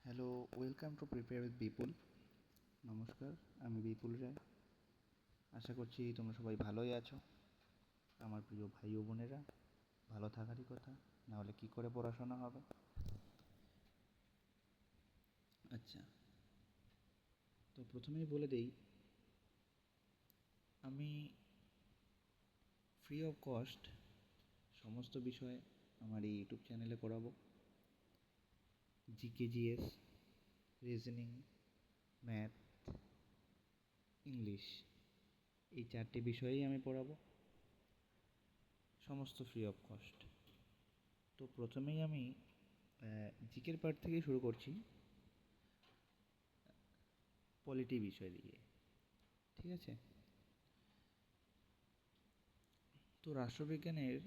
Hello, welcome to prepare with Bipul. নমস্কার, আমি বিপুল রায়। আশা করছি তোমরা সবাই ভালোই আছো। আমার প্রিয় ভাই ও বোনেরা, ভালো থাকারই কথা, নাহলে কী করে পড়াশোনা হবে। আচ্ছা, তো প্রথমেই বলে দেই, আমি ফ্রি অফ কস্ট সমস্ত বিষয় আমার এই ইউটিউব চ্যানেলে করাবো। GK, GS, reasoning, math, English, এই 4টি বিষয়েই আমি পড়াবো, সমস্ত ফ্রি অফ কস্ট। তো প্রথমেই আমি জিকের পার্ট থেকে শুরু করছি, পলিটি বিষয় দিয়ে। ঠিক আছে, তো রাষ্ট্রবিজ্ঞানের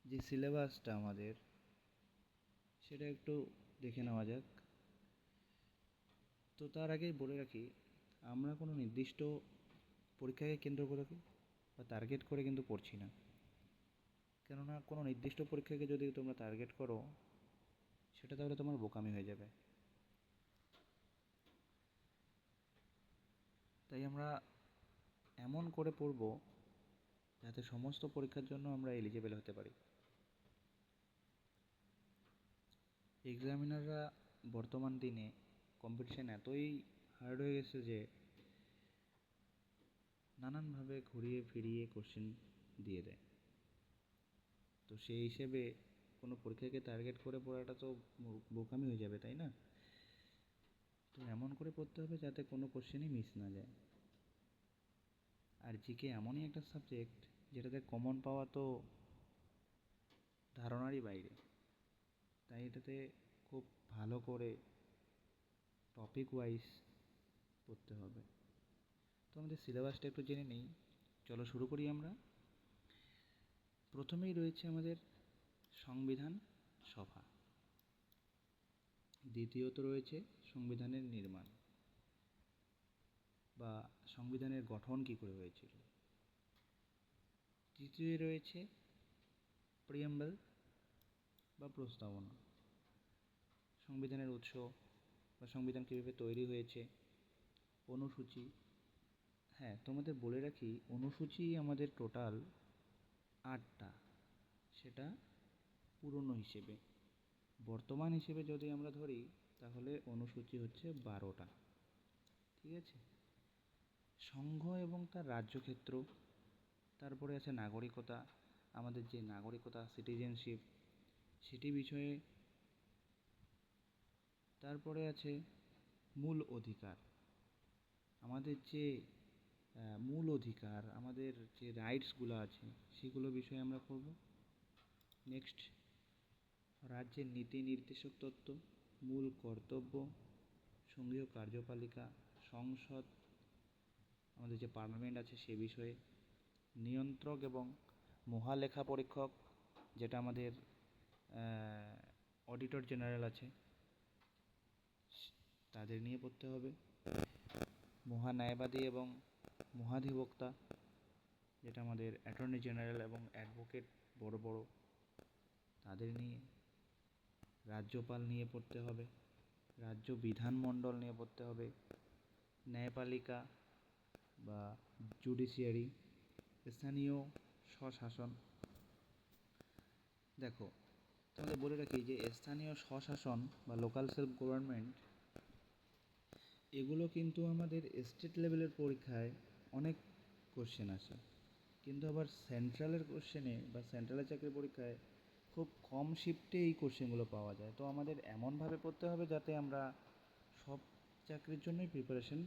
যে সিলেবাসটা আমাদের, সেটা একটু দেখে নেওয়া যাক। তো তার আগেই বলে রাখি, আমরা কোনো নির্দিষ্ট পরীক্ষাকে কেন্দ্র করে বা টার্গেট করে কিন্তু পড়ছি না। কেননা কোনো নির্দিষ্ট পরীক্ষাকে যদি তোমরা টার্গেট করো, সেটা তাহলে তোমার বোকামি হয়ে যাবে। তাই আমরা এমন করে পড়ব যাতে সমস্ত পরীক্ষার জন্য আমরা এলিজিবল হতে পারি। এক্সামিনাররা বর্তমান দিনে কম্পিটিশান এতই হার্ড হয়ে গেছে যে নানানভাবে ঘুরিয়ে ফিরিয়ে কোশ্চেন দিয়ে দেয়। তো সেই হিসেবে কোনো পরীক্ষাকে টার্গেট করে পড়াটা তো বোকামি হয়ে যাবে, তাই না? তো এমন করে পড়তে হবে যাতে কোনো কোশ্চেনই মিস না যায়। আর জিকে এমনই একটা সাবজেক্ট যেটাতে কমন পাওয়া তো ধারণারই বাইরে। তাই এটাতে খুব ভালো করে টপিক ওয়াইজ পড়তে হবে। তো আমাদের সিলেবাসটা একটু জেনে নিই, চলো শুরু করি আমরা। প্রথমেই রয়েছে আমাদের সংবিধান সভা, দ্বিতীয়ত রয়েছে সংবিধানের নির্মাণ বা সংবিধানের গঠন কী করে হয়েছিল, তৃতীয় রয়েছে প্রিয়াম্বল বা প্রস্তাবনা, সংবিধানের উৎস বা সংবিধান কীভাবে তৈরি হয়েছে, অনুসূচি। হ্যাঁ, তোমাদের বলে রাখি, অনুসূচি আমাদের টোটাল 8টা, সেটা পুরনো হিসেবে। বর্তমান হিসেবে যদি আমরা ধরি তাহলে অনুসূচি হচ্ছে 12টা। ঠিক আছে, সংঘ এবং তার রাজ্যক্ষেত্র, তারপরে আছে নাগরিকতা, আমাদের যে নাগরিকতা সিটিজেনশিপ সেটি বিষয়ে, তারপরে আছে মূল অধিকার, আমাদের যে মূল অধিকার, আমাদের যে রাইটসগুলো আছে সেগুলো বিষয়ে আমরা পড়ব। নেক্সট, রাজ্যের নীতি নির্দেশক তত্ত্ব, মূল কর্তব্য, সংঘীয় কার্যপালিকা, সংসদ, আমাদের যে পার্লামেন্ট আছে সে বিষয়ে, নিয়ন্ত্রক এবং মহালেখা পরীক্ষক, যেটা আমাদের অডিটর জেনারেল আছে তাদের নিয়ে পড়তে হবে, মহান্যায়বাদী এবং মহাধিবক্তা, যেটা আমাদের অ্যাটর্নি জেনারেল এবং অ্যাডভোকেট বড় বড় তাদের নিয়ে, রাজ্যপাল নিয়ে পড়তে হবে, রাজ্য বিধানমণ্ডল নিয়ে পড়তে হবে, ন্যায়পালিকা বা জুডিশিয়ারি, স্থানীয় স্বশাসন। দেখো, তোমাদের বলে রাখি যে স্থানীয় স্বশাসন বা লোকাল সেলফ গভর্নমেন্ট, এগুলো কিন্তু আমাদের স্টেট লেভেলের পরীক্ষায় অনেক কোশ্চেন আসে, কিন্তু আবার সেন্ট্রালের কোশ্চেনে বা সেন্ট্রালের চাকরির পরীক্ষায় খুব কম শিফটে এই কোশ্চেনগুলো পাওয়া যায়। তো আমাদের এমনভাবে পড়তে হবে যাতে আমরা সব চাকরির জন্যই প্রিপারেশন,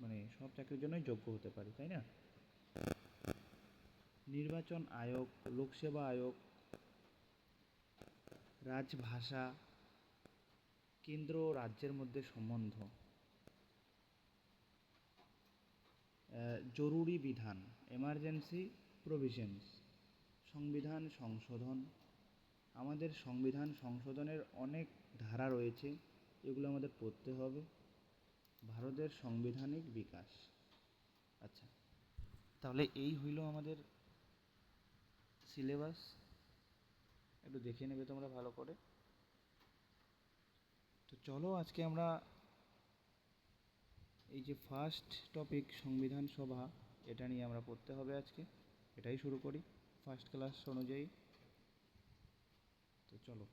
মানে সব চাকরির জন্যই যোগ্য হতে পারি, তাই না? নির্বাচন আয়োগ, লোকসেবা আয়োগ, রাজভাষা, কেন্দ্র ও রাজ্যের মধ্যে সম্বন্ধ, জরুরি বিধান, এমার্জেন্সি প্রভিশনস, সংবিধান সংশোধন, আমাদের সংবিধান সংশোধনের অনেক ধারা রয়েছে, এগুলো আমাদের পড়তে হবে, ভারতের সাংবিধানিক বিকাশ। আচ্ছা, তাহলে এই হইল আমাদের সিলেবাস, একটু দেখে নেবে তোমরা ভালো করে। তো চলো আজকে আমরা এই যে ফার্স্ট টপিক সংবিধান সভা, এটা নিয়ে আমরা পড়তে হবে আজকে। এটাই শুরু করি ফার্স্ট ক্লাস অনুযায়ী। তো চলো,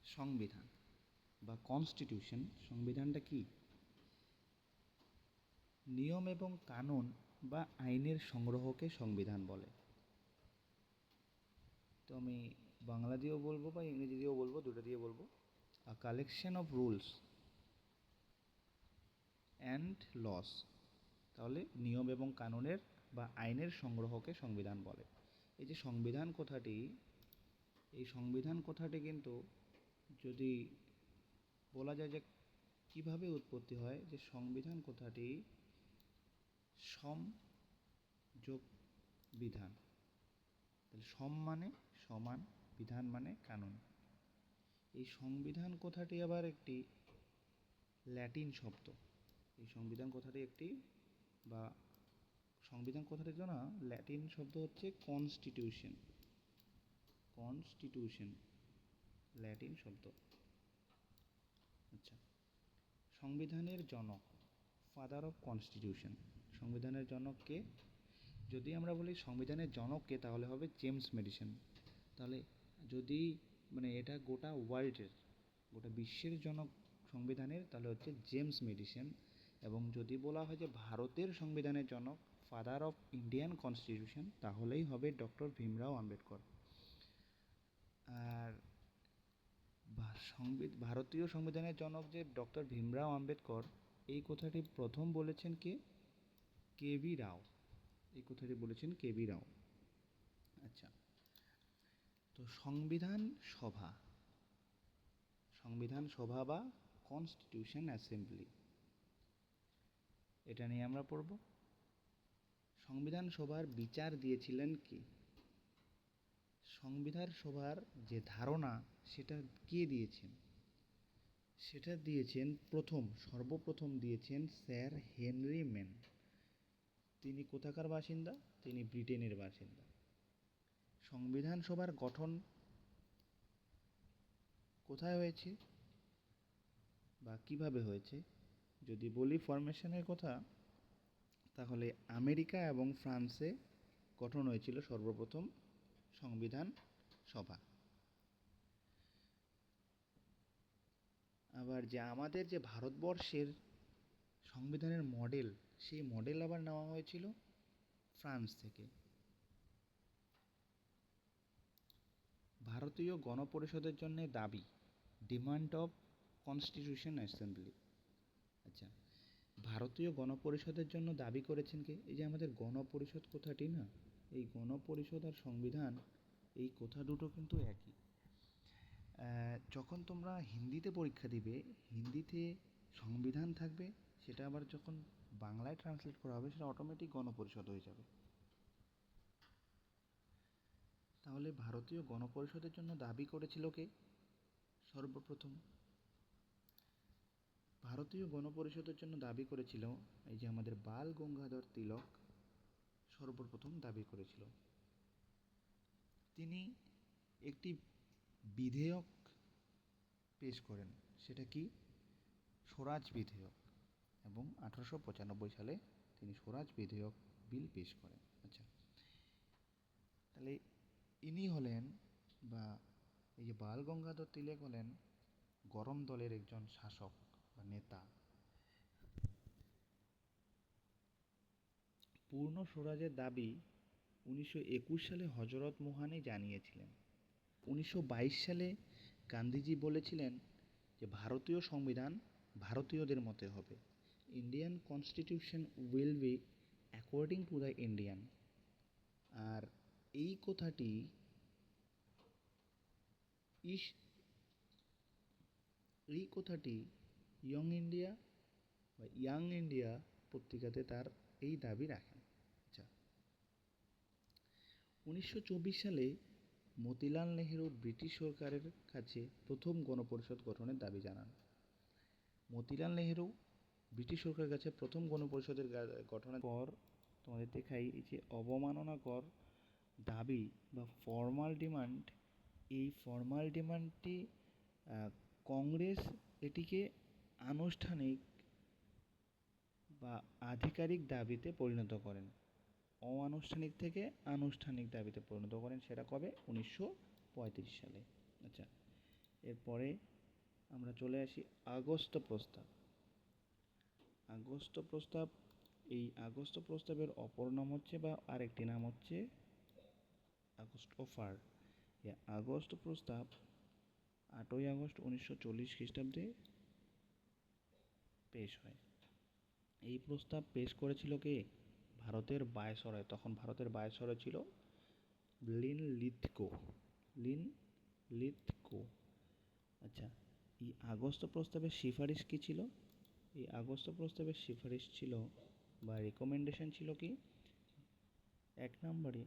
সংবিধান বা কনস্টিটিউশন, সংবিধানটা কি? নিয়ম এবং কানুন বা আইনের সংগ্রহকে সংবিধান বলে। তো আমি বাংলা দিয়েও বলবো বা ইংরেজি দিয়েও বলবো, দুটো দিয়ে বলবো। A collection of rules and laws, তাহলে নিয়ম এবং কানুনের বা আইনের সংগ্রহকে সংবিধান বলে। এই যে সংবিধান কথাটি, এই সংবিধান কথাটি কিন্তু যদি বলা যায় যে কিভাবে উৎপত্তি হয়, যে সংবিধান কথাটি সম যোগ বিধান, তাহলে সম মানে সমান, বিধান মানে কানুন। এই সংবিধান কথাটি আবার একটি ল্যাটিন শব্দ। এই সংবিধান কথাটি একটি বা সংবিধান কথাটির জন্য ল্যাটিন শব্দ হচ্ছে কনস্টিটিউশন। কনস্টিটিউশন ল্যাটিন শব্দ। আচ্ছা, সংবিধানের জনক, ফাদার অফ কনস্টিটিউশন, সংবিধানের জনক কে? যদি আমরা বলি সংবিধানের জনক কে, তাহলে হবে জেমস মেডিসন। তাহলে যদি মানে এটা গোটা ওয়ার্ল্ডের, গোটা বিশ্বের জনক সংবিধানের, তাহলে হচ্ছে জেমস মেডিসন। এবং যদি বলা হয় যে ভারতের সংবিধানের জনক, ফাদার অফ ইন্ডিয়ান কনস্টিটিউশন, তাহলেই হবে ডক্টর ভীমরাও আম্বেদকর। আর ভারতীয় সংবিধানের জনক যে ডক্টর ভীমরাও আম্বেদকর, এই কথাটি প্রথম বলেছেন কে? কেভি রাও। এই কথাটি বলেছেন কেভি রাও। আচ্ছা, তো সংবিধান সভা, সংবিধান সভা বা কনস্টিটিউশন অ্যাসেম্বলি, এটা নিয়ে আমরা পড়ব। সংবিধান সভার বিচার দিয়েছিলেন কি? সংবিধান সভার যে ধারণা, সেটা কে দিয়েছেন? সেটা দিয়েছেন সর্বপ্রথম দিয়েছেন স্যার হেনরি ম্যান। তিনি কোথাকার বাসিন্দা? তিনি ব্রিটেনের বাসিন্দা। সংবিধান সভার গঠন কোথায় হয়েছে বা কিভাবে হয়েছে? যদি বলি ফরমেশনের কথা, তাহলে আমেরিকা এবং ফ্রান্সে গঠন হয়েছিল সর্বপ্রথম সংবিধান সভা। আবার যে আমাদের যে ভারতবর্ষের সংবিধানের মডেল, সেই মডেল আবার নেওয়া হয়েছিল ফ্রান্স থেকে। ভারতীয় গণপরিষদের জন্য দাবি, ডিমান্ড অফ কনস্টিটিউশন অ্যাসেম্বলি। আচ্ছা, ভারতীয় গণপরিষদের জন্য দাবি করেছেন কে? এই যে আমাদের গণপরিষদ কথাটি না, এই গণপরিষদ আর সংবিধান, এই কথা দুটো কিন্তু একই। যখন তোমরা হিন্দিতে পরীক্ষা দিবে, হিন্দিতে সংবিধান থাকবে, সেটা আবার যখন বাংলায় ট্রান্সলেট করা হবে, সেটা অটোমেটিক গণপরিষদ হয়ে যাবে। তাহলে ভারতীয় গণপরিষদের জন্য দাবি করেছিল কে সর্বপ্রথম? ভারতীয় গণপরিষদের জন্য দাবি করেছিল এই যে আমাদের বাল গঙ্গাধর তিলক, সর্বপ্রথম দাবি করেছিল। তিনি একটি বিধেয়ক পেশ করেন, সেটা কি? স্বরাজ বিধেয়ক। এবং 1895 সালে তিনি স্বরাজ বিধেয়ক বিল পেশ করেন। আচ্ছা, তাহলে ইনি হলেন, বা এই যে বাল গঙ্গাধর তিলক হলেন গরম দলের একজন শাসক বা নেতা। পূর্ণ স্বরাজের দাবি 1921 সালে হজরত মোহানি জানিয়েছিলেন। 1922 সালে গান্ধীজি বলেছিলেন যে ভারতীয় সংবিধান ভারতীয়দের মতে হবে। Indian constitution will be according to the Indian. আর এই কথাটি ইয়ং ইন্ডিয়া বা ইয়াং ইন্ডিয়া পত্রিকাতে তার এই দাবি রাখেন। আচ্ছা, 1924 সালে মতিলাল নেহেরু ব্রিটিশ সরকারের কাছে প্রথম গণপরিষদ গঠনের দাবি জানান। মতিলাল নেহেরু ব্রিটিশ সরকারের কাছে প্রথম গণপরিষদের গঠনের পর তোমাদের দেখাই এই যে অবমাননাকর দাবি বা ফর্মাল ডিমান্ড এই ফর্মাল ডিমান্ডটি কংগ্রেস এটিকে আনুষ্ঠানিক বা আধিকারিক দাবিতে পরিণত করেন, অনানুষ্ঠানিক থেকে আনুষ্ঠানিক দাবিতে পরিণত করেন। সেটা কবে? 1935 সালে। আচ্ছা, এরপরে আমরা চলে আসি আগস্ট প্রস্তাব। আগস্ট প্রস্তাব, এই আগস্ট প্রস্তাবের অপর নাম হচ্ছে বা আরেকটি নাম হচ্ছে আগস্ট অফার। এই আগস্ট প্রস্তাব 8ই আগস্ট 1940 খ্রিস্টাব্দে পেশ হয়। এই প্রস্তাব পেশ করেছিল কে? ভারতের ভাইসরয়। তখন ভারতের ভাইসরয় ছিল লিনলিথগো। আচ্ছা, এই আগস্ট প্রস্তাবের সুপারিশ কী ছিল? এই আগস্ট প্রস্তাবের সুপারিশ ছিল বা রেকমেন্ডেশন ছিল কি? 1 নম্বরে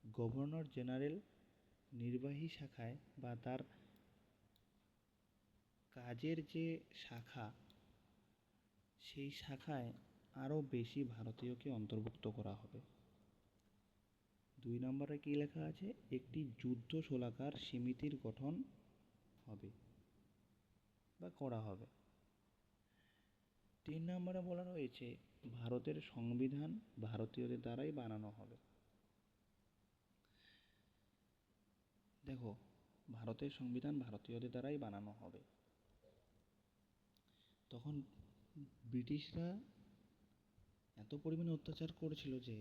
গভর্নর জেনারেল নির্বাহী শাখায় বা তার কাজের যে শাখা, সেই শাখায় আরও বেশি ভারতীয়কে অন্তর্ভুক্ত করা হবে। 2 নম্বরে কী লেখা আছে? একটি যুদ্ধ শোলাকার সমিতির গঠন হবে বা করা হবে। 3 নম্বরে বলা রয়েছে ভারতের সংবিধান ভারতীয়দের দ্বারাই বানানো হবে। দেখো, ভারতের সংবিধান ভারতীয়দের দ্বারাই বানানো হবে। তখন ব্রিটিশরা এত পরিমাণে অত্যাচার করেছিল যে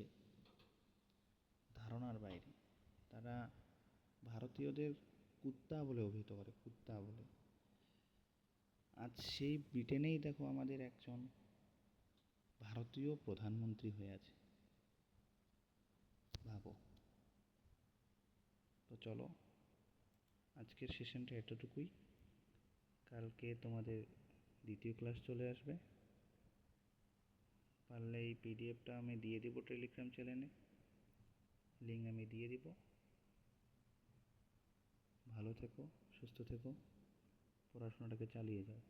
ধারণার বাইরে। তারা ভারতীয়দের কুত্তা বলে অভিহিত করে, কুত্তা বলে। আজ সেই ব্রিটেনেই দেখো আমাদের একজন ভারতীয় প্রধানমন্ত্রী হয়ে আছে, ভাবো। তো চলো, আজকের সেশনটা এতটুকুই। কালকে তোমাদের দ্বিতীয় ক্লাস চলে আসবে। পারলে এই পিডিএফটা আমি দিয়ে দিব টেলিগ্রাম চ্যানেলে, লিঙ্ক আমি দিয়ে দিব। ভালো থেকো, সুস্থ থেকো, পড়াশোনাটাকে চালিয়ে যাও।